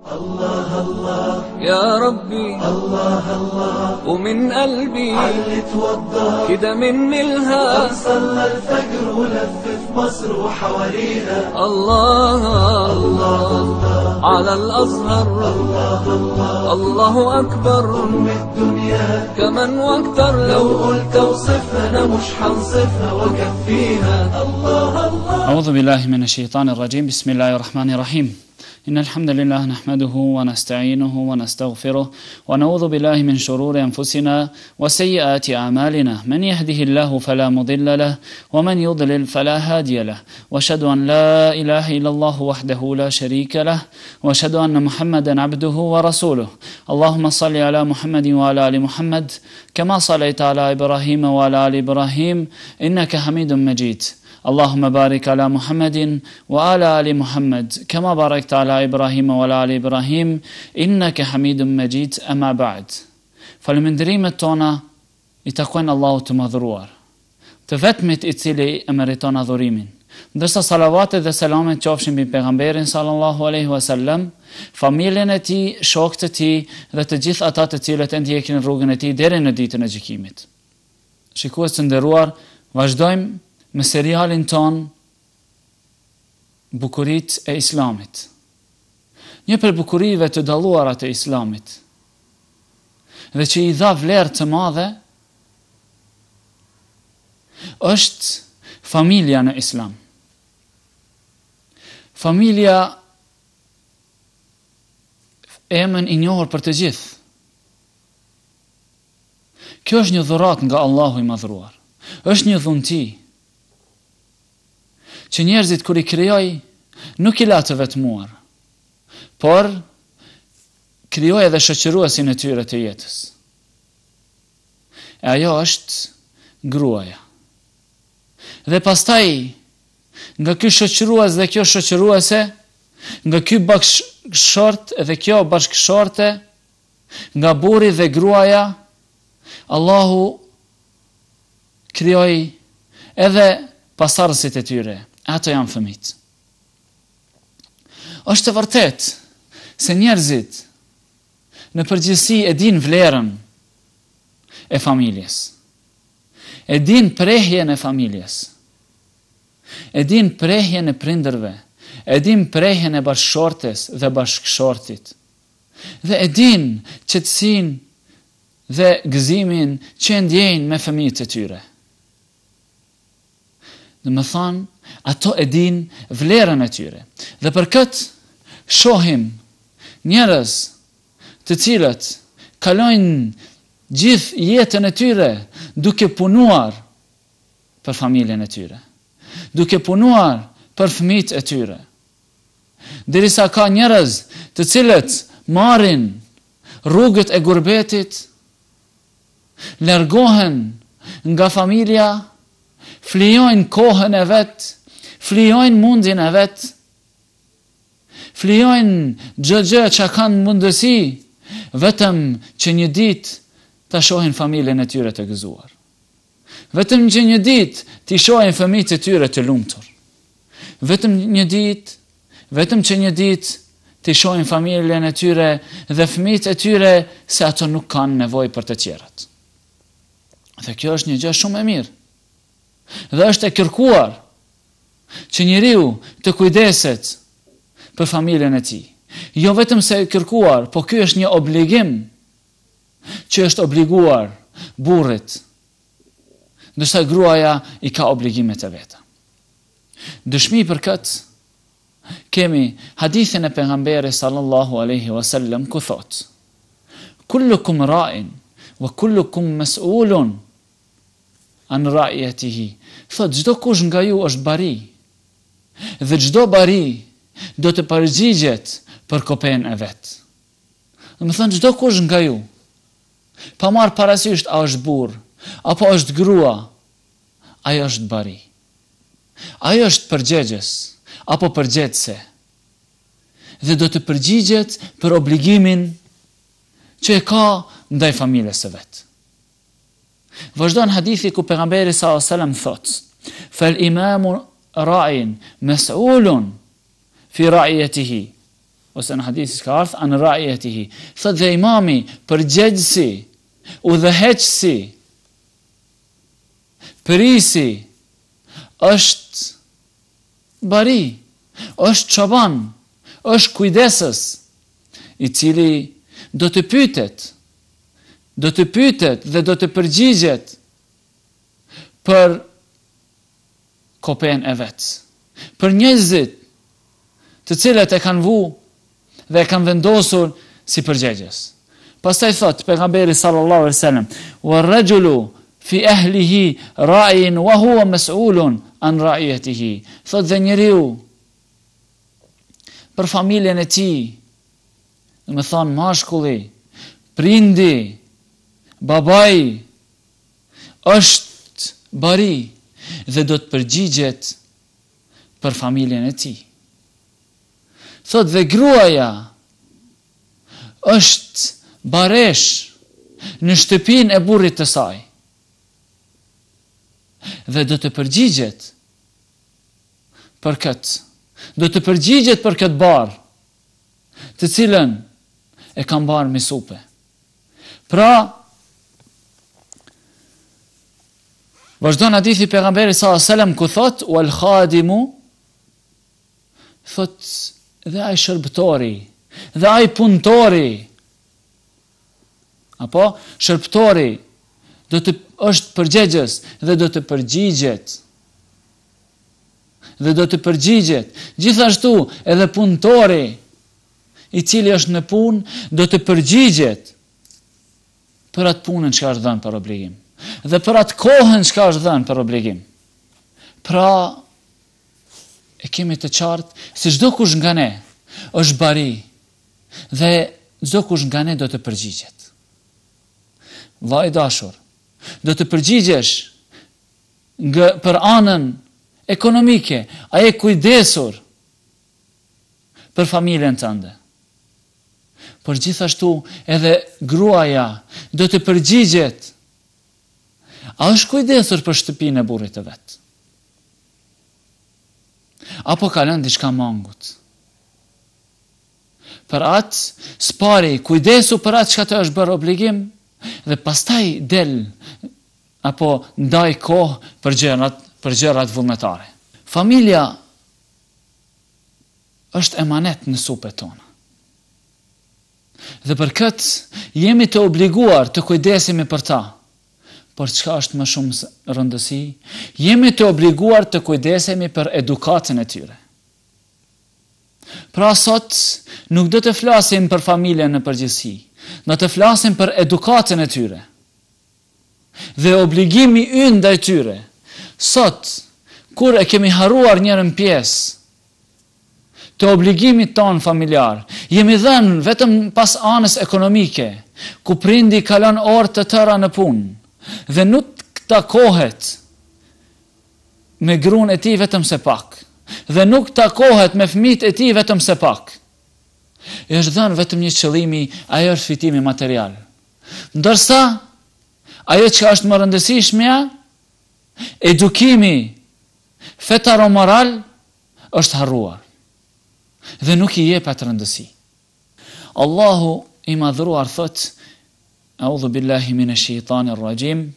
الله الله يا ربي الله الله ومن قلبي علي توضى كده مني الهام صلى الفجر ولف في مصر وحواليها الله الله على الأزهر الله الله الله أكبر أم الدنيا كمان واكتر لو قلت اوصفها انا مش هنصفها وكفيها الله الله. أعوذ بالله من الشيطان الرجيم. بسم الله الرحمن الرحيم. إن الحمد لله نحمده ونستعينه ونستغفره ونعوذ بالله من شرور أنفسنا وسيئات أعمالنا. من يهده الله فلا مضل له ومن يضلل فلا هادي له. وأشهد أن لا إله إلا الله وحده لا شريك له وأشهد أن محمدا عبده ورسوله. اللهم صل على محمد وعلى آل محمد كما صليت على إبراهيم وعلى آل إبراهيم إنك حميد مجيد. اللهم بارك على محمد وعلى آل محمد كما باركت على إبراهيم وعلى آل إبراهيم إنك حميد مجيد. أما بعد. Falënderimet tona I takojnë Allahut të madhruar, të vetmit I cili e meriton adhurimin. Ndërsa salavatet dhe selamet qofshin mbi pejgamberin sallallahu alaihi wasallam, familjen e tij, shokët e tij dhe të gjithë ata të cilët e ndjekin rrugën e tij deri në ditën e gjykimit. Shikues të nderuar, vazhdojmë me serialin ton Bukurit e Islamit. Një për bukurive të dalluara të Islamit dhe që I dha vlerë të madhe është familja në Islam. Familja emën I njohur për të gjithë. Kjo është një dhuratë nga Allahu I madhruar. Është një dhunti që njerëzit kur I krijoi nuk I la të vetmuar, por krijoi edhe shoqëruesin e tyre të jetës. E ajo është gruaja. Dhe pastaj nga ky shoqërues dhe kjo shoqëruese, nga ky bashkëshort dhe kjo bashkëshorte, nga burri dhe gruaja, Allahu krijoi edhe pasardhësit e tyre. Ato janë fëmijët. Është vërtet se njerëzit në përgjithësi e din vlerën e familjes. E din prehjen e familjes. E din prehjen e prindërve. E din prehjen e bashkëshortes dhe bashkëshortit. Dhe e din qetësinë dhe gëzimin që ndjejnë me fëmijët e tyre. Dhe më thanë, ato e din vlerën e tyre. Dhe për këtë shohim njerëz të cilët kalojnë gjithë jetën e tyre duke punuar për familjen e tyre, duke punuar për fëmijët e tyre. Derisa ka njerëz të cilët marrin rrugët e gurbetit, largohen nga familja, flijojnë kohën e vet, flijojnë mundin e vet, flijojnë gjë që kanë mundësi, vetëm që një ditë ta shohin familjen e tyre të gëzuar. Vetëm që një ditë t'i shohin fëmijët e tyre të lumtur. Vetëm që një ditë t'i shohin familjen e tyre dhe fëmijët e tyre se ato nuk kanë nevojë për të tjerat. Dhe kjo është një gjë shumë e mirë. Dhe është e kërkuar që njeriu të kujdeset për familjen e tij. Jo vetëm se e kërkuar, po ky është një obligim që është obliguar burrit, ndërsa gruaja I ka obligimet e veta. Dëshmi për këtë kemi hadithin e pejgamberit sallallahu alaihi wasallam ku thot: kullukum ra'in wa kullukum mas'ulun an ra'iyatihi. Thot, çdo kush nga ju është bari dhe çdo bari do të përgjigjet për kopën e vet. Do të thonë çdo kush nga ju, pa marr parasysh a është burr apo është grua, ai është bari. Ai është përgjegjës apo përgjegjëse. Dhe do të përgjigjet për obligimin që e ka ndaj familjes së vet. Vazhdon hadithi ku pejgamberi sallallahu alajhi wasallam thot: "Fal imamu ra'in mas'ulun fi ra'iyatihi." ose në hadith ka ardhur an ra'iyatihi. Thot dhe imami përgjegjësi, udhëheqësi, përisi, është bari, është çoban, është kujdesës, i cili do të pyetet dhe do të përgjigjet për kopen e vetë, për njerëzit të cilët e kanë vu dhe e kanë vendosur si përgjegjës. Pastaj thot pejgamberi sallallahu alaihi wasallam: "Wa rajulu fi ahlihi ra'in wa huwa mas'ulun an ra'iyatihi." Thot dhe njeriu për familjen e tij, do të thonë mashkulli, prindi, babai, është bari dhe do të përgjigjet për familjen e tij. Thot dhe gruaja është baresh në shtëpinë e burrit të saj dhe do të përgjigjet për këtë. Do të përgjigjet për këtë barë, të cilën e kam barë me supe. Pra, vazhdon hadithi pejgamberit sallallahu alajhi wasallam ku thot: "Wal khadimu", thot dhe ai shërbëtori, dhe ai punëtori, apo shërbëtori do të është përgjegjës dhe do të përgjigjet. Gjithashtu edhe punëtori i cili është në punë do të përgjigjet për atë punën që është dhënë për obligim dhe për atë kohën që është dhënë për obligim. Pra, e kemi të qartë se çdo kush nga ne është bari dhe çdo kush nga ne do të përgjigjet. Vllai dashur, do të përgjigjesh për anën ekonomike, a je kujdesur për familjen tënde. Por gjithashtu edhe gruaja do të përgjigjet, a është kujdesur për shtëpinë e burrit të vet? Apo ka lënë diçka mangut? Për atë spari, kujdesu për atë çka të është bërë obligim dhe pastaj del apo ndaj kohë për gjërat vullnetare. Familja është emanet në supet tona. Dhe për këtë jemi të obliguar të kujdesemi për ta. Por çka është më shumë rëndësi? Jemi të obliguar të kujdesemi për edukatën e tyre. Pra sot nuk do të flasim për familjen në përgjithësi, do të flasim për edukatën e tyre. Dhe obligimi ynë ndaj tyre. Sot, kur e kemi harruar njërën pjesë të obligimit tonë familjar, jemi dhënë vetëm pas anës ekonomike, ku prindi kalon orë të tëra në punë, dhe nuk takohet me gruan e tij vetëm se pak, dhe nuk takohet me fëmijët e tij vetëm se pak. Është dhënë vetëm një qëllimi, ajo është fitimi material. Ndërsa ajo që është më rëndësishmja, edukimi fetaro-moral është harruar dhe nuk i jepet rëndësi. Allahu i madhruar thot: A'udhu billahi minash shaitanir rajim.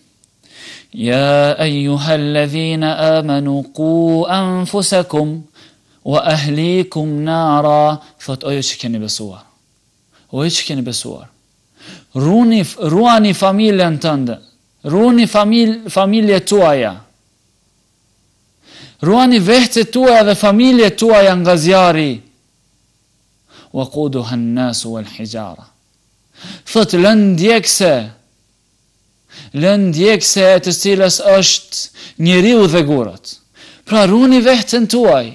Ya ayyuhalladhina amanu qu anfusakum wa ahlikum nara. Thot o ju që keni besuar. O ju që keni besuar. Ruani familjen tënde. Ruani familjet tuaja. Ruani vehtët tuaja dhe familjet tuaja nga zjarri. Wa quduha an-nasu wal hijara. Thot lëndjekse e të cilës është njeriu dhe gurët. Pra ruani vehtën tuaj,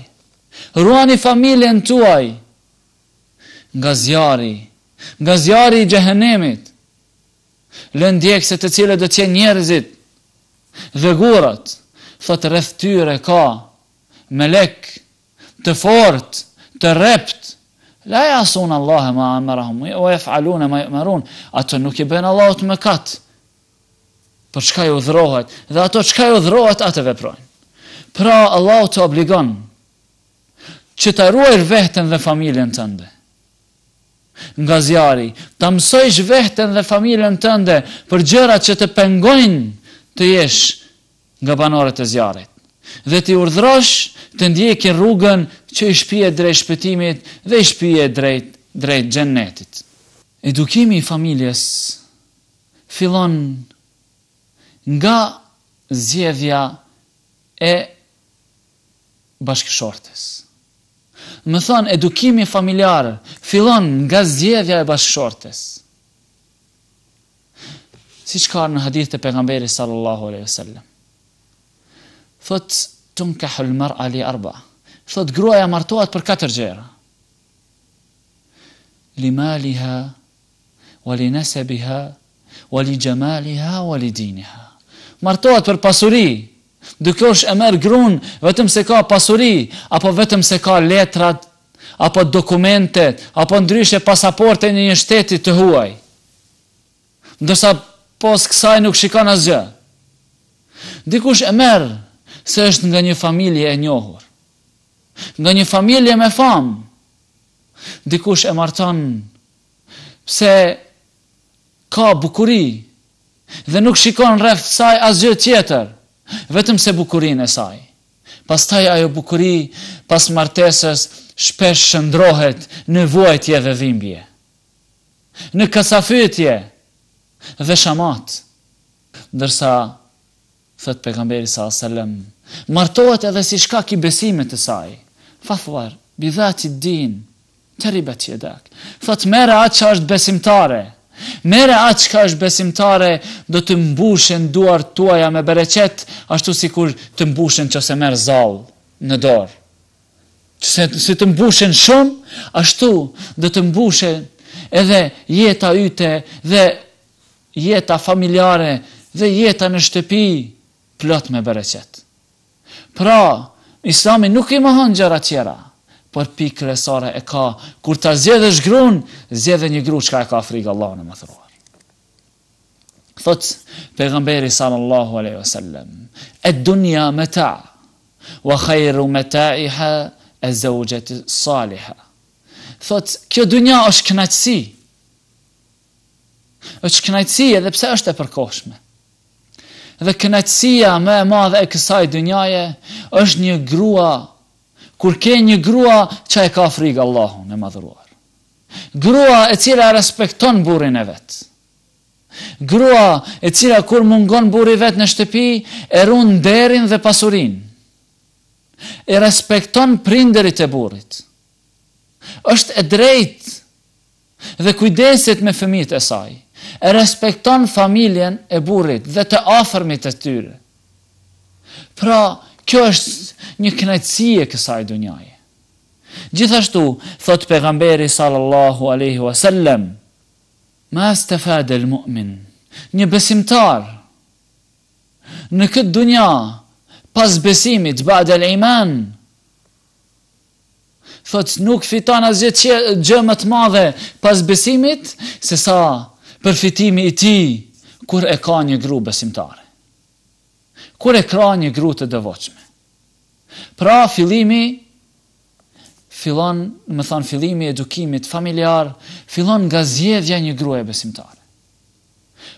ruani familjen tuaj nga zjarri i xhehenemit. Lëndjekse të cilët do të jenë njerëzit dhe gurët. Thot rreth tyre ka melek të fortë, të rrept. La yasun Allah ma amarahum wa yaf'aluna ma yu'marun. Ato nuk i bën Allahu të mëkat. Për çka ju udhrohet dhe ato çka ju udhrohet atë veprojnë. Pra Allahu të obligon që të ruajë veten dhe familjen tënde. nga zjarri, ta mësojsh veten dhe familjen tënde për gjërat që të pengojnë të jesh nga banorët e zjarrit. Dhe ti urdhrosh të ndjekin rrugën që i shpije drejt shpëtimit dhe i shpije drejt xhennetit. Edukimi i familjes fillon nga zgjedhja e bashkëshortes. Më thonë, edukimi familjar fillon nga zgjedhja e bashkëshortes. Si që ka në hadith të pejgamberit sallallahu alaihi wasallam. Thot, tunkahul mar'a li arba. Thot, gruaja martohet për 4 gjëra. Li maliha, wa li nasabiha, wa li jamaliha, wa li diniha. Martohet për pasuri. Dikush e merr gruan vetëm se ka pasuri, apo vetëm se ka letrat, apo dokumentet, apo ndryshe pasaporte në një shteti të huaj. Ndërsa pos kësaj nuk shikon asgjë. Dikush e merr se është nga një familje e njohur, nga një familje me famë. Dikush e marton pse ka bukuri dhe nuk shikon rreth saj asgjë tjetër, vetëm se bukurinë e saj. Pastaj ajo bukuri pas martesës shpesh shndrohet në vuajtje dhe dhimbje, në kasafytje dhe shamat. Ndërsa, thot pejgamberi sallallahu alaihi wasallam, martohet edhe si shkak i besimit të saj. Fathwar bi dhati din taribat yadak. Thot merre atë që është besimtare. Mere atë që është besimtare, do të mbushen duart tuaja me bereqet, ashtu sikur të mbushen që se merë zall në dorë. Si të mbushen shumë, ashtu do të mbushen edhe jeta yte dhe jeta familjare dhe jeta në shtëpi plot me bereqet. Pra, Islami nuk i mohon gjëra tjera, por pikë kryesore e ka, kur ta zgjedhësh gruan, zgjedhë një gru çka e ka frikë Allahun e mëdhëruar. Thot pejgamberi sallallahu alaihi wasallam, "Ad-dunya mata' wa khayru mata'iha az-zawjatu as-salihah." Thot, kjo dunja është kënaqësi. Është kënaqësi edhe pse është e përkohshme. Dhe kënaqësia më e madhe e kësaj dunjaje është një grua, kur ke një grua që e ka frikë Allahun e madhëruar. Grua e cila respekton burrin e vet. Grua e cila kur mungon burri vet në shtëpi, e ruan nderin dhe pasurinë. E respekton prindërit e burrit. Është e drejtë dhe kujdeset me fëmijët e saj. E respekton familjen e burrit dhe të afërmit e tyre. Pra, kjo është një kënaqësi e kësaj dunjaje. Gjithashtu, thot pejgamberi sallallahu alaihi wasallam, ma stafada al-mu'min, një besimtar në këtë dunja pas besimit ba'da al-iman, thot nuk fiton asgjë gjë më të madhe pas besimit se sa përfitimi i tij kur e ka një gru besimtare. Kur e ka një gru të devotshme. Pra fillimi i edukimit familjar fillon nga zgjedhja një gruaje besimtare.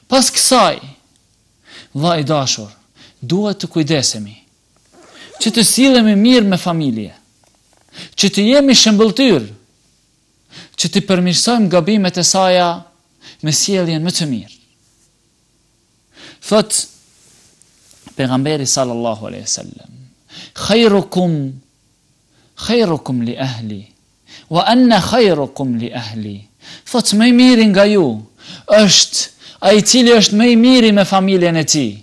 Pas kësaj, vllai i dashur, duhet të kujdesemi që të sillemi mirë me familje, që të jemi shembulltyr, që të përmirësojmë gabimet e saja me sjelljen më të mirë. Thot pejgamberi sallallahu alaihi wasallam, khairukum li ahli wa anna khairukum li ahli. Thot më i miri nga ju është ai i cili është më i miri me familjen e tij,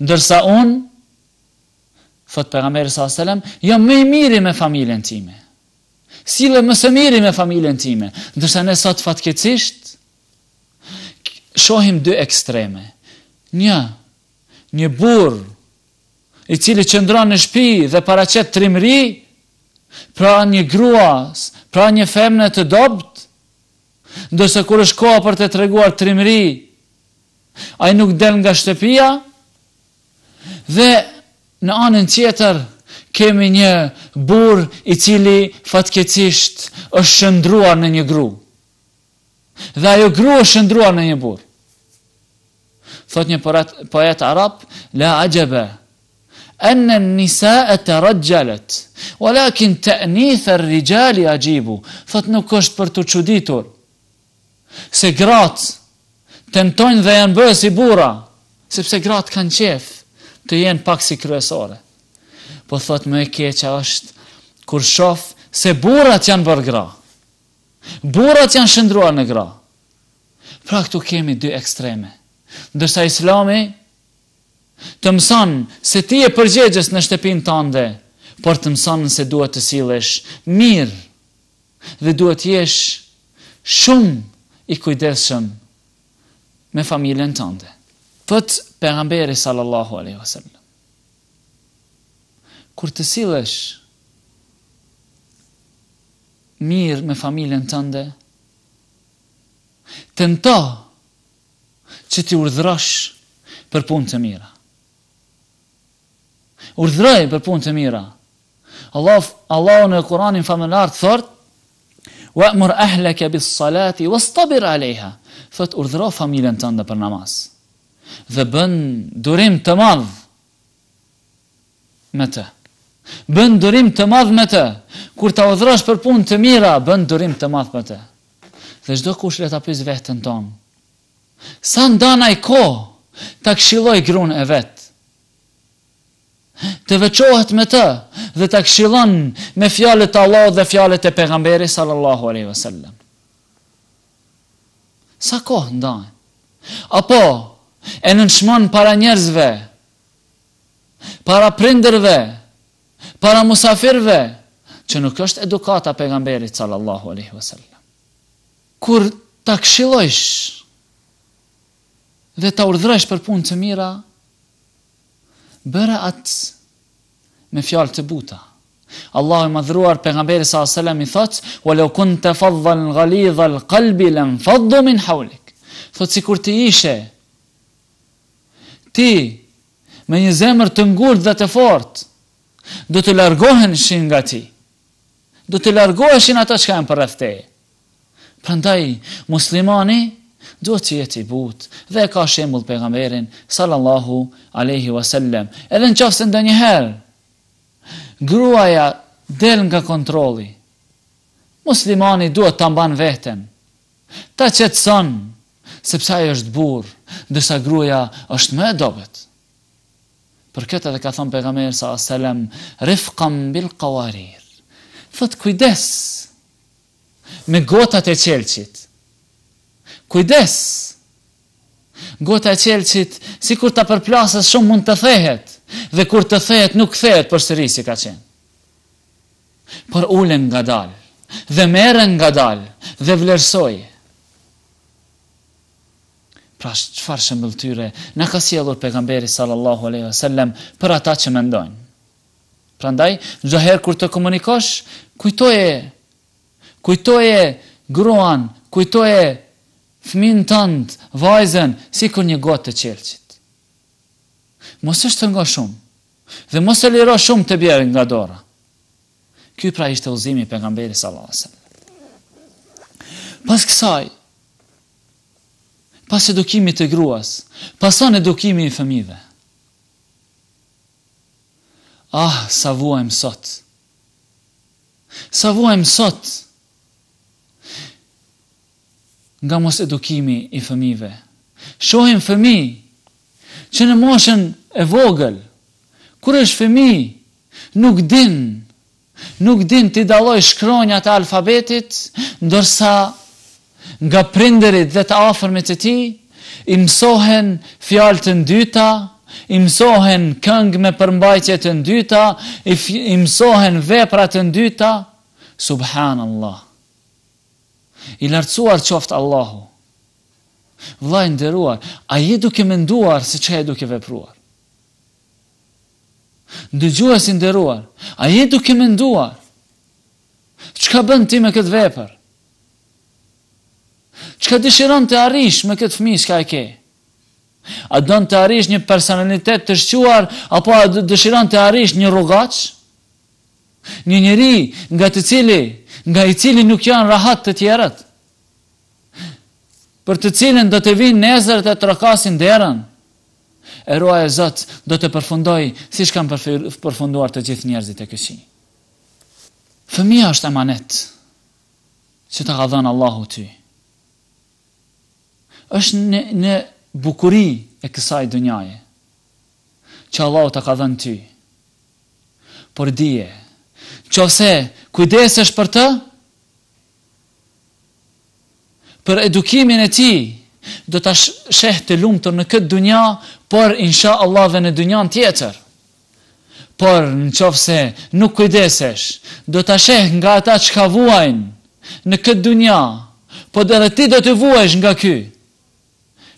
ndërsa unë, thot pejgamberi sallallahu alaihi wasallam, jam më i miri me familjen time. Sillem më së miri me familjen time, ndërsa ne sot fatkeqësisht shohim dy ekstreme. Një burr i cili qëndron në shtëpi dhe paraqet trimëri, pra një gruas, pra një femne të dobt, ndërsa kur është koha për të treguar trimëri, ai nuk del nga shtëpia, dhe në anën tjetër kemi një burr i cili fatkeqësisht është shndruar në një gru. Dhe ajo grua shëndruar në një burr. Thot një poet arab, la ajaba anna an-nisaa tarajjalat walakin ta'nith ar-rijali ajibu. Thot nuk është për të çuditur se gratë tentojnë dhe janë bërë si burra, sepse gratë kanë qef të jenë pak si kryesore. Po thot më e keqja është kur shoh se burrat janë bërë gra. Burrat janë shndruar në gra. Pra këtu kemi dy ekstreme. Ndërsa Islami të mëson se ti e përgjegjës në shtëpinë tënde, por të mëson se duhet të sillesh mirë dhe duhet të jesh shumë i kujdesshëm me familjen tënde. Thot pejgamberi sallallahu alaihi wasallam, kur të sillesh mirë me familjen tënde, tento që ti urdhërosh për punë të mira. Urdhëroj për punë të mira. Allahu në Kur'anin famëlar thot: "Wa'mur ahlaka bis-salati wastabir 'alayha." Thot urdhëro familjen tënde për namaz. Dhe bën durim të madh me të. Bën durim të madh me të. Kur ta urdhërosh për punë të mira, bën durim të madh me të. Dhe çdo kush le ta pyes veten tonë, sa ndan ai kohë ta këshilloj gruan e vet, të veçohet me të dhe ta këshillon me fjalët e Allahut dhe fjalët e pejgamberit sallallahu alaihi wasallam. Sa kohë ndan? Apo e nënshmon para njerëzve, para prindërve, para musafirve, që nuk është edukata pejgamberit sallallahu alaihi wasallam. Kur ta këshillojsh dhe ta urdhërosh për punë të mira, bëre atë me fjalë të buta. Allahu i madhruar pejgamberi sallallahu alaihi wasallam i thot: "Walau kunta faddan ghalidha al-qalbi lanfaddu min hawlik." Thot sikur të ishe ti me një zemër të ngurtë dhe të fortë, do të largoheshin nga ti. Do të largoheshin ata që kanë përreth teje. Prandaj muslimani duhet të jetë i butë dhe ka shembull pejgamberin sallallahu alaihi wasallam. Edhe nëse ndonjëherë gruaja del nga kontrolli, muslimani duhet ta mban veten, ta qetëson, sepse ai është burr, ndërsa gruaja është më e dobët. Për këtë edhe ka thënë pejgamberi sallallahu alaihi wasallam, rifqan bil qawarir. Thot kujdes me gotat e qelçit. Kujdes. Gota e qelçit, si kur ta përplasës shumë mund të thehet, dhe kur të thehet nuk thehet përsëri si ka qenë. Por ulen ngadal, dhe merren ngadal, dhe vlerësoje. Pra çfarë shëmbëltyre na ka sjellur pejgamberi sallallahu alaihi wasallam për ata që mendojnë. Prandaj çdo herë kur të komunikosh, kujtoje gruan, kujtoje fëmin tënd, vajzën, si kur një gotë të qelçit. Mos është nga shumë, dhe mos e liro shumë të bjerë nga dora. Ky pra ishte udhëzimi i pejgamberit sallallahu alaihi wasallam. Pas kësaj, pas edukimit të gruas, pason edukimi i fëmijëve. Sa vuajmë sot. Sa vuajmë sot nga mos edukimi i fëmijëve. Shohim fëmijë që në moshën e vogël, kur është fëmijë, nuk din t'i dalloj shkronjat e alfabetit, ndërsa nga prindërit dhe të afërmit e tij i mësohen fjalë të dyta, i mësohen këngë me përmbajtje të dyta, i mësohen vepra të dyta. Subhanallah. I lartësuar qoftë Allahu. Vllai nderuar, a je duke menduar se ç'e duke vepruar? Dëgjues i nderuar, a je duke menduar ç'ka bën ti me këtë vepër? Ç'ka dëshiron të arrish me këtë fëmijë që e ke? A don të arrish një personalitet të shquar, apo a dëshiron të arrish një rrugaç? Një njeri nga i cili nuk janë rahat të tjerët? për të cilën do të vinë nesër të trokasin derën, e ruaj e Zot do të përfundoj siç kanë përfunduar të gjithë njerëzit e kësaj. Fëmia është emanet që të ka dhënë Allahu ty. Është në bukuri e kësaj dunjaje që Allahu të ka dhënë ty. Por dije, nëse kujdesesh për të, për edukimin e ti, do të sheh të lumtur në këtë dunja, por insha Allah dhe në dunjan tjetër. Por nëse nuk kujdesesh, do të sheh nga ata që ka vuajnë në këtë dunja, po edhe ti do të vuajsh nga ky,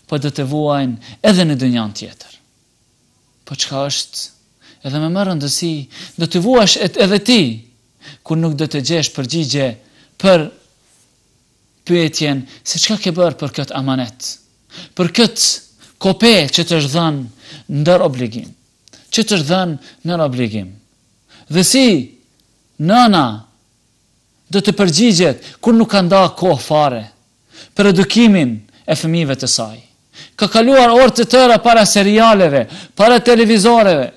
po do të vuajnë edhe në dunjan tjetër. Po çka është? Edhe me më rëndësi, do të vuash edhe ti, kur nuk do të gjesh përgjigje për pyetjen se çka ke bërë për këtë amanet, për këtë kope që të është dhënë ndër obligim, që të është dhënë ndër obligim. Dhe si nëna do të përgjigjet kur nuk ka nda kohë fare për edukimin e fëmijëve të saj. Ka kaluar orë të tëra para serialeve, para televizoreve,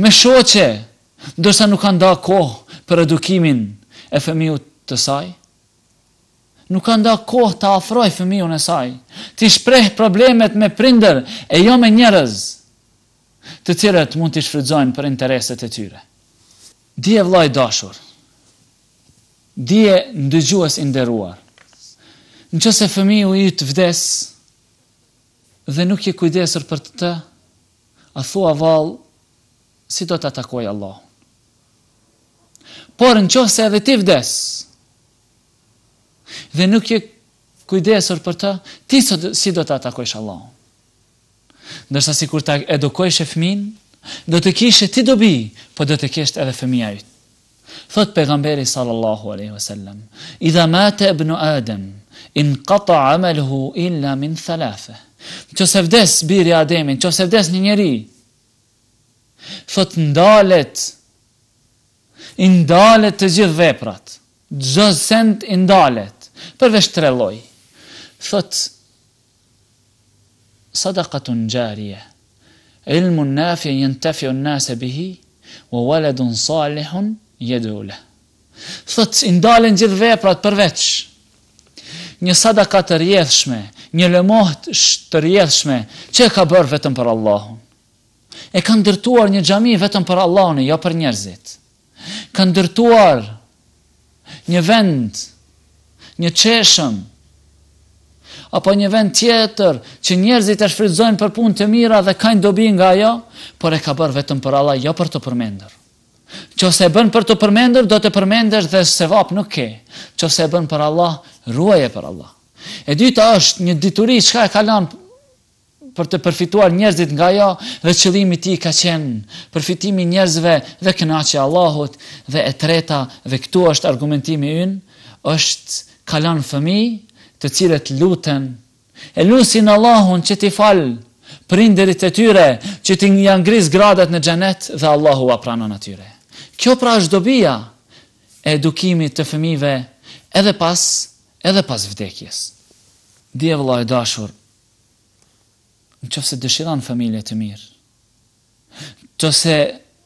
me shoqe, ndërsa nuk ka nda kohë për edukimin e fëmijët të saj. Nuk ka nda kohë të afroj fëmijën e saj, të shpreh problemet me prindër e jo me njerëz, të cilët mund të shfrytëzojnë për intereset e tyre. Dije vllai dashur, dije ndëgjues i nderuar, nëse fëmiu yt vdes dhe nuk je kujdesur për të, a thua vallë, si do të atakoj Allah. Por nëse edhe ti vdes dhe nuk je kujdesur për të, ti si do të atakojsh Allah. Ndërsa si kur ta edukojsh e fëmin, do të kishe ti dobi, po do të kisht edhe fëmija yt. Thot pejgamberi sallallahu alaihi wasallam, idha mata ibnu Adam, inqata amaluhu illa min thalatha. Nëse vdes biri i Ademit, nëse vdes një njeri, thot ndalet të gjithë veprat, çdo send ndalet, përveç 3 lloj. Thot sadaqatun jariyah, ilmun nafi yantafi'u an-nas bihi, wa waladun salihun yad'u lahu. Thot ndalen gjithë veprat përveç një sadaka të rjedhshme, një lëmoh të rjedhshme që ka bërë vetëm për Allahun. E kanë ndërtuar një xhami vetëm për Allahun, jo për njerëzit. Kanë ndërtuar një vend, një çeshëm, apo një vend tjetër që njerëzit e shfrytëzojnë për punë të mira dhe kanë dobi nga ajo, por e ka bërë vetëm për Allah, jo për të përmendur. Nëse e bën për të përmendur, do të përmendesh dhe sevap nuk ke. Nëse e bën për Allah, ruaje për Allah. E dyta është një dituri çka e ka lënë për të përfituar njerëzit nga ajo, dhe qëllimi i tij ka qenë përfitimi i njerëzve dhe kënaqja e Allahut. Dhe e treta, dhe këtu është argumentimi ynë, është ka lënë fëmijë të cilët luten, e lusin Allahun që t'i fal prindërit e tyre, që t'i janë ngris gradat në xhenet dhe Allahu ua pranon atyre. Kjo pra është dobia e edukimit të fëmijëve edhe pas vdekjes. Dije vëllai i dashur, nëse dëshiron familje të mirë, nëse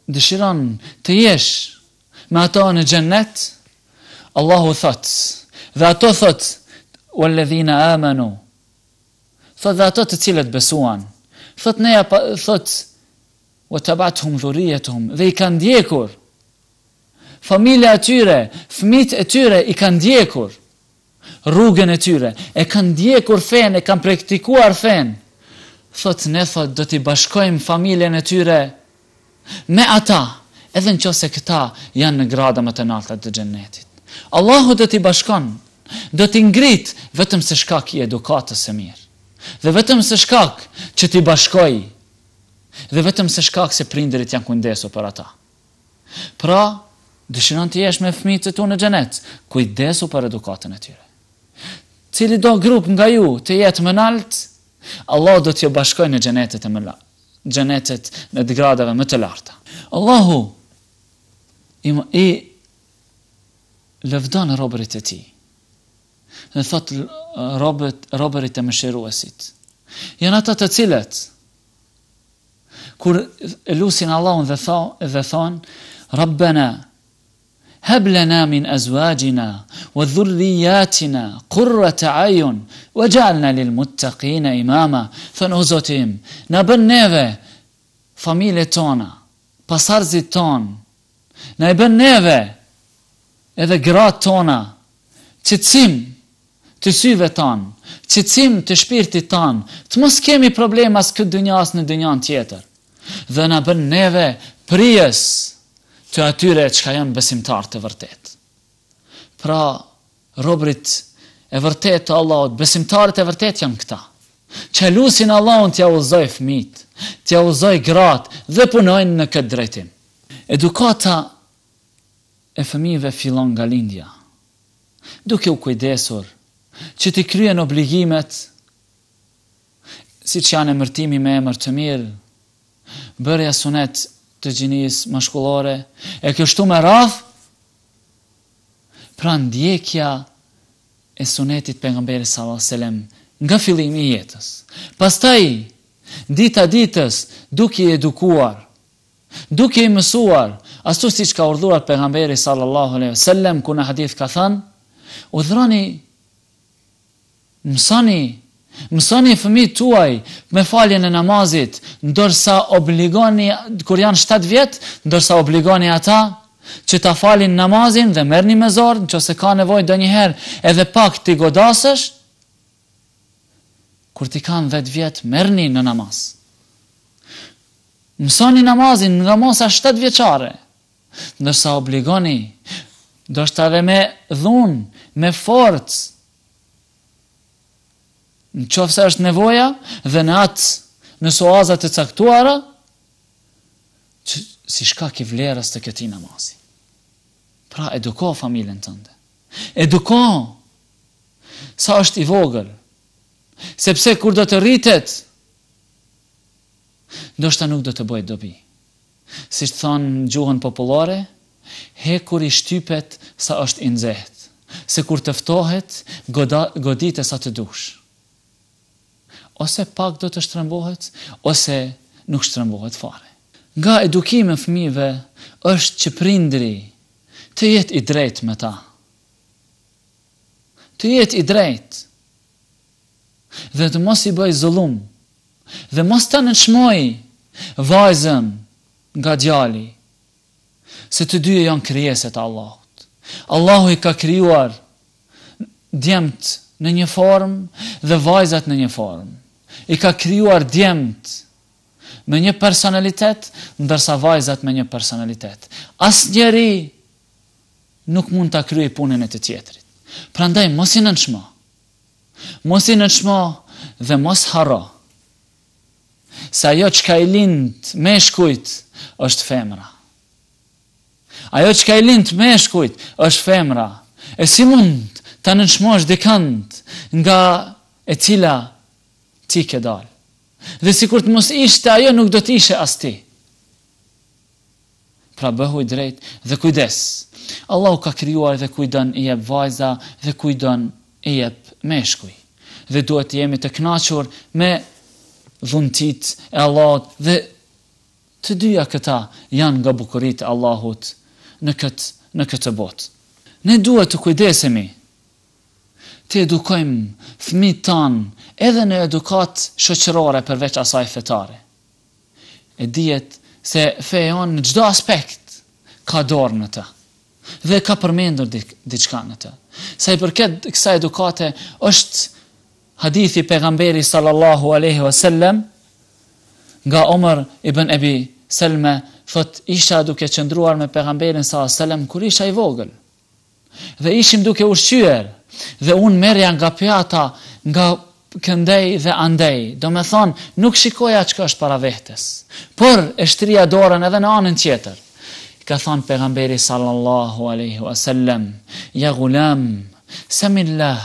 dëshiron të jesh me ato në xhenet, Allahu thot, dhe ato thot, walladhina amanu, thot dhe ato të cilët besuan, thot neja thot wa tabathum dhurriyyatuhum, dhe i kanë ndjekur familja e tyre, fëmijët e tyre i kanë ndjekur rrugën e tyre, e kanë ndjekur fen, e kanë praktikuar fen. Thot ne thot do t'i bashkojmë familjen e tyre me ata, edhe nëse këta janë në grada më të larta të xhenetit. Allahu do t'i bashkon, do t'i ngrit vetëm se shkak i edukatës së mirë. Dhe vetëm se shkak që t'i bashkoj, dhe vetëm se shkak se prindërit janë kujdesur për ata. Pra, dëshiron të jesh me fëmijët e tu në xhenet, kujdesu për edukatën e tyre. Cili do grup nga ju të jetë më lart, Allah do t'ju bashkoj në xhenetet e mëla, xhenetet në gradave më të larta. Allahu i lëvdon robërit e tij dhe thot robërit e mëshiruesit. Janë ata të cilët kur e lusin Allahun dhe thon Rabbana هب لنا من أزواجنا وذرياتنا قرة أعين وجعلنا للمتقين إماما. Thon o Zoti im, na bën neve familjet tona, pasardhësit ton, na e bën neve edhe gratë tona, qetësim të syve ton, qetësim të shpirtit ton, të mos kemi probleme as këtë dynjas në dynjan tjetër. Dhe na bën neve prijes të atyre që janë besimtar të vërtet. Pra, robrit e vërtet të Allahut, besimtarët e vërtet janë këta, që lusin Allahun t'ja udhëzoj fëmijët, t'ja udhëzoj gratë dhe punojnë në këtë drejtim. Edukata e fëmijëve fillon nga lindja, duke u kujdesur që t'i kryen obligimet, si që janë emërtimi me emër të mirë, bërja sunet të gjinis mashkullore, e kështu me radh, pra ndjekja e sunetit pejgamberit sallallahu alajhi wasallam nga fillimi i jetës. Pastaj, dita ditës, duke i edukuar, duke i mësuar, ashtu siç ka urdhëruar pejgamberi sallallahu alajhi wasallam, ku në hadith ka thënë, udhëroni, mësoni fëmijët tuaj me faljen e namazit, ndërsa obligoni, kur janë 7 vjet, ndërsa obligoni ata që ta falin namazin dhe merrni me zor, nëse ka nevojë ndonjëherë edhe pak ti godasësh, kur ti kanë 10 vjet, merrni në namaz. Mësoni namazin nga mosa 7 vjeçare, ndërsa obligoni, ndoshta edhe me dhunë, me forcë, në qoftë se është nevoja dhe në soazat e caktuara, që si shkak i vlerës të këtij namazi. Pra eduko familjen tënde. Eduko sa është i vogël. Sepse kur do të rritet, ndoshta nuk do të bëjë dobi. Siç thonë gjuhën popullore, hekur i shtypet sa është i nxehtë. Se kur të ftohet, godite sa të dush. Ose pak do të shtrëmbohet, ose nuk shtrëmbohet fare. Nga edukimi i fëmijëve është që prindri të jetë i drejtë me ta. Të jetë i drejtë. Dhe të mos i bëj zullum. Dhe mos të nënçmoj vajzën nga djali. Se të dyja janë krijeset e Allahut. Allahu i ka krijuar djemt në një formë dhe vajzat në një formë. I ka krijuar djemt me një personalitet, ndërsa vajzat me një personalitet. Asnjëri nuk mund ta kryejë punën e të tjetrit. Prandaj mos i nënçmo. Mos i nënçmo dhe mos harro. Se ajo çka i lind meshkujt është femra. Ajo çka i lind meshkujt është femra. E si mund ta nënçmosh dikant nga e cila ti ke dal. Dhe sikur të mos ishte ajo, nuk do të ishe as ti. Pra bëhu i drejt dhe kujdes. Allahu ka krijuar dhe kujdon i jep vajza dhe kujdon i jep meshkuj. Dhe duhet të jemi të kënaqur me dhuntit e Allahut dhe të dyja këta janë nga bukuritë e Allahut në këtë botë. Ne duhet të kujdesemi të edukojmë fëmijët tanë edhe në edukat shoqërore përveç asaj fetare. E dihet se feja jonë në çdo aspekt ka dorë në të dhe ka përmendur diçka në të. Sa i përket kësaj edukate është hadithi pejgamberi sallallahu alaihi wasallam nga Omar ibn Abi Salma, thot isha duke qëndruar me pejgamberin sallallahu alaihi wasallam kur isha i vogël. Dhe ishim duke ushqyer dhe unë merja nga pjata, nga këndej dhe andej. Do me thonë, nuk shikoja çka është para vetes, por e shtrija dorën edhe në anën tjetër. Ka thonë pejgamberi sallallahu alaihi wasallam, ja gulam, samillah,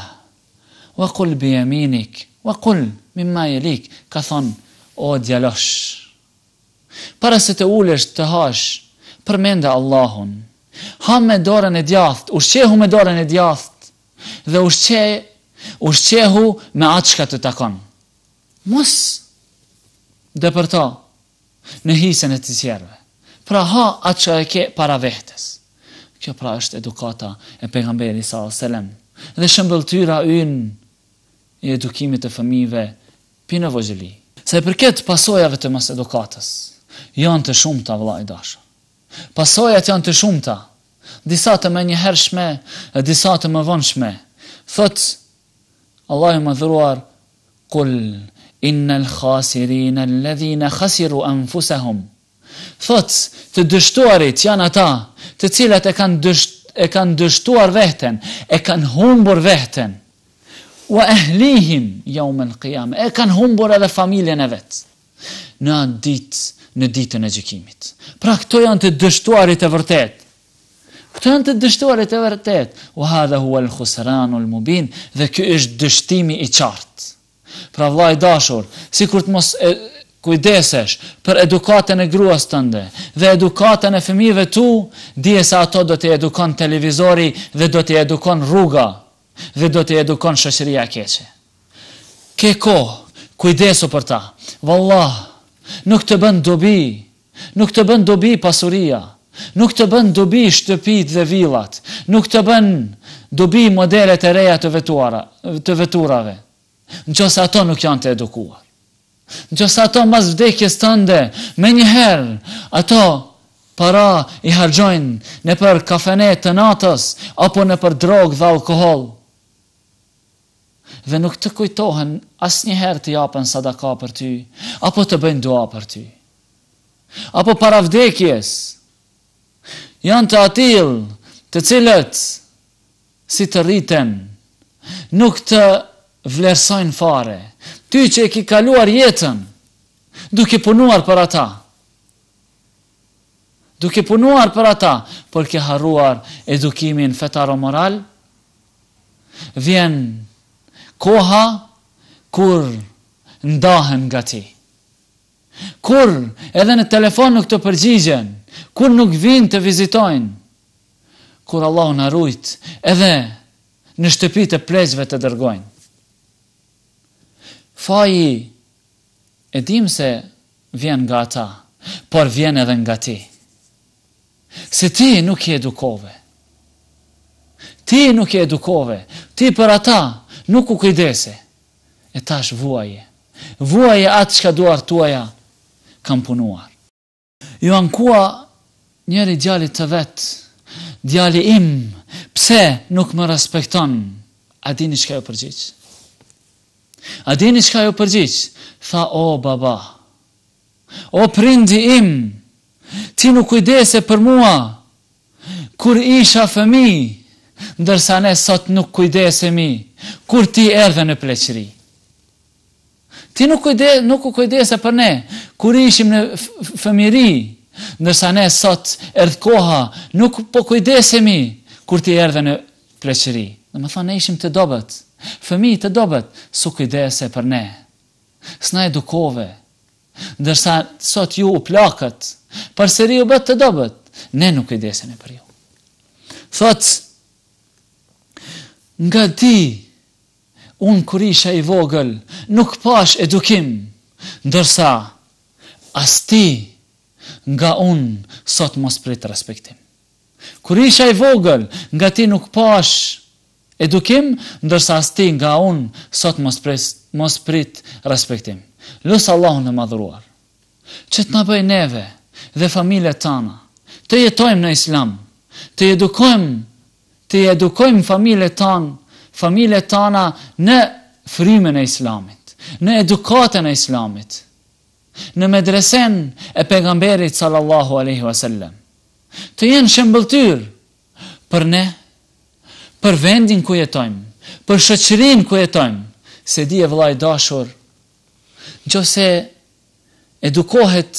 wa qul bi yaminik, wa qul mimma yalik. Ka thonë, o djalosh, para se të ulesh të hash, përmende Allahun. Ha me dorën e djathtë, ushqehu me dorën e djathtë, dhe ushqehu me atë çka të takon. Mos depërto në hisën e të tjerëve. Pra ha atë që e ke para vetes. Kjo pra është edukata e pejgamberit sallallahu alajhi wasallam dhe shëmbëltyra ynë i edukimit të fëmijëve pinë vogëli. Sa i përket pasojave të mos edukatës, janë të shumta vëllai dashur. Pasojat janë të shumta, disa të menjëhershme e disa të mëvonshme. Thot Allahu më dhuruar, kul innal khasirin alladhina khasiru anfusahum. Thot, të dështuarit janë ata të cilat e kanë dështuar veten, e kanë humbur veten. Wa ahlihim yawm al-qiyamah, e kanë humbur edhe familjen e vet. Në ditën e gjykimit. Pra këto janë të dështuarit e vërtet. Këto janë të dështuarit e vërtet. Wa hadha huwa al-khusran al-mubin, dhe ky është dështimi i qartë. Pra vllai dashur, sikur të mos kujdesesh për edukatën e gruas tënde dhe edukatën e fëmijëve tu, dije se ato do të edukon televizori dhe do të edukon rruga dhe do të edukon shoqëria e keqe. Ke kohë, kujdesu për ta. Vallah, nuk të bën dobi pasuria, nuk të bën dobi shtëpit dhe villat, nuk të bën dobi modelet e reja të veturave, nëse ato nuk janë të edukuar. Nëse ato mas vdekjes tënde, me njëherë, ato para i harxojnë në për kafenet të natës, apo në për drogë dhe alkohol. Dhe nuk të kujtohen asnjëherë të japen sadaka për ty, apo të bëjnë dua për ty. Apo para vdekjes, janë të atill, të cilët, si të rriten, nuk të vlerësojnë fare. Ty që e ki kaluar jetën, duke punuar për ata. Por ke harruar edukimin fetaro-moral, vjen koha kur ndahen nga ti. Kur edhe në telefon nuk të përgjigjen, kur nuk vinë të vizitojnë, kur Allah në rujt, edhe në shtëpit e pleqve të dërgojnë. Faji e dim se vjen nga ata, por vjen edhe nga ti. Se ti nuk je edukove. Ti për ata nuk u kujdese. E tash vuaje atë çka duart tuaja kam punuar. Ju ankua njëri djalit të vet, djali im, pse nuk më respekton? A dini çka ju përgjigj? Tha, o baba, o prindi im, ti nuk kujdese për mua, kur isha fëmijë, ndërsa ne sot nuk kujdesemi, kur ti erdhe në pleqëri. Ti nuk u kujdese për ne, kur ishim në fëmijëri, ndërsa ne sot erdh koha, nuk po kujdesemi, kur ti erdhe në pleqëri. Dhe më thonë, ne ishim të dobët, fëmijë të dobët, su kujdese për ne. S'na edukove, ndërsa sot ju u plakët, përsëri u bët të dobët, ne nuk kujdesemi për ju. Thot, nga ti, unë kur isha i vogël, nuk pash edukim, ndërsa as ti nga unë sot mos prit respektim. Kur isha i vogël, nga ti nuk pash edukim, ndërsa as ti nga unë sot mos prit respektim. Lusë Allahun e madhuruar, që të na bëj neve dhe familjet tana, të jetojmë në Islam, të edukojmë familjet tana në frymën e Islamit, në edukatën e Islamit, në medresen e pejgamberit sallallahu alaihi wasallam. Të jenë shembulltyr për ne, për vendin ku jetojmë, për shoqërinë ku jetojmë, se di e vëllai dashur, nëse edukohet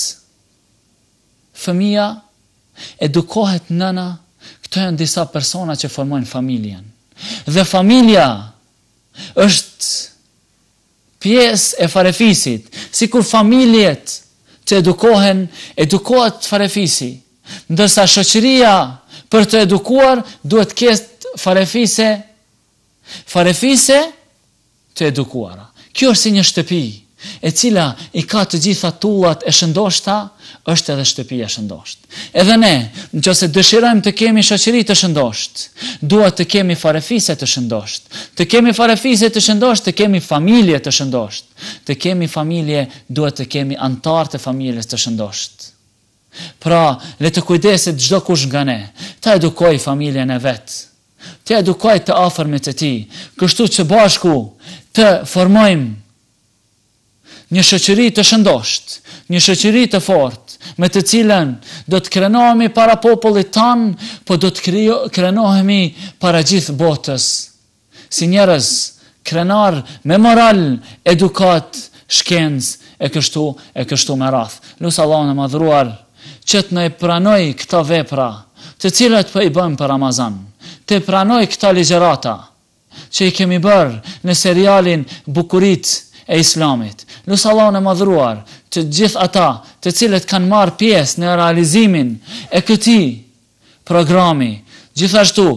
fëmia, edukohet nëna, këto janë disa persona që formojnë familjen. Dhe familja është pjesë e farefisit, si kur familjet që edukohet farefisi, ndërsa shoqëria për të edukuar duhet ketë farefise farefise të edukuara. Kjo është si një shtëpi, e cila i ka të gjitha tullat e shëndoshta, është edhe shtëpi e shëndosht. Edhe ne, nëse dëshirojmë të kemi shoqëri të shëndosht, duhet të kemi farefise të shëndosht. Të kemi farefise të shëndosht, të kemi familje të shëndosht. Të kemi familje, duhet të kemi antar të familjes të shëndosht. Pra, le të kujdeset çdo kush nga ne, ta edukoj familjen e vet. Të edukoj të afërmit e tij, kështu që bashku të formojmë një shoqëri të shëndosht, një shoqëri të fortë, me të cilën do të krenohemi para popullit tan, po do të krenohemi para gjithë botës, si njerëz krenar me moral, edukat, shkencë e kështu me radhë. Lut Allahun e madhruar që të na pranoj këto vepra, të cilat po i bëjmë për Ramazan, të pranoj këta ligjërata që i kemi bërë në serialin Bukuritë e Islamit. Lut Allahun e madhruar të gjithë ata të cilët kanë marrë pjesë në realizimin e këtij programi, gjithashtu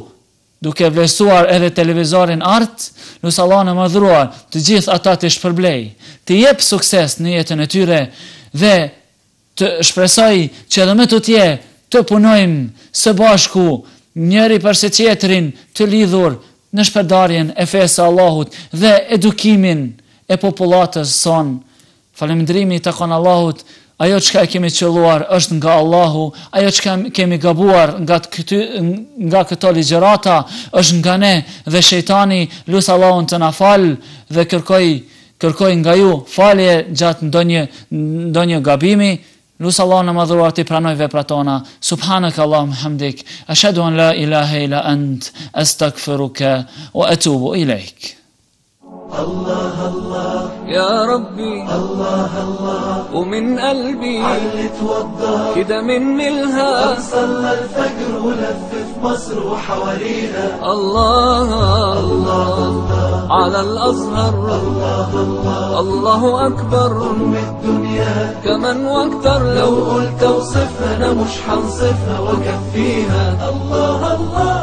duke vlerësuar edhe televizorin Art, lut Allahun e madhruar të gjithë ata të shpërblej, të jep sukses në jetën e tyre dhe të shpresoj që edhe me tutje të punojmë së bashku njëri përse tjetrin të lidhur në shpërndarjen e fesë Allahut dhe edukimin e popullatës son. Falëndrimi të kanë Allahut, ajo çka e kemi qelluar është nga Allahu, ajo çka kemi gabuar nga këto ligjërata është nga ne dhe shejtani. Lut Allahun të na fal dhe kërkoj nga ju falje gjatë ndonjë gabimi. Lut Allahun e madhruar të pranoj veprat tona. Subhanaka Allahumma hamdik, ashhadu an la ilaha illa ant, astaghfiruka wa atubu ilaik. الله الله يا ربي الله الله ومن قلبي علي توضى كده مني الها صلى الفجر ولف في مصر وحواليها الله الله على الأزهر الله الله الله أكبر أم الدنيا كمان واكتر لو قلت اوصفها انا مش حنصفها وكفيها الله الله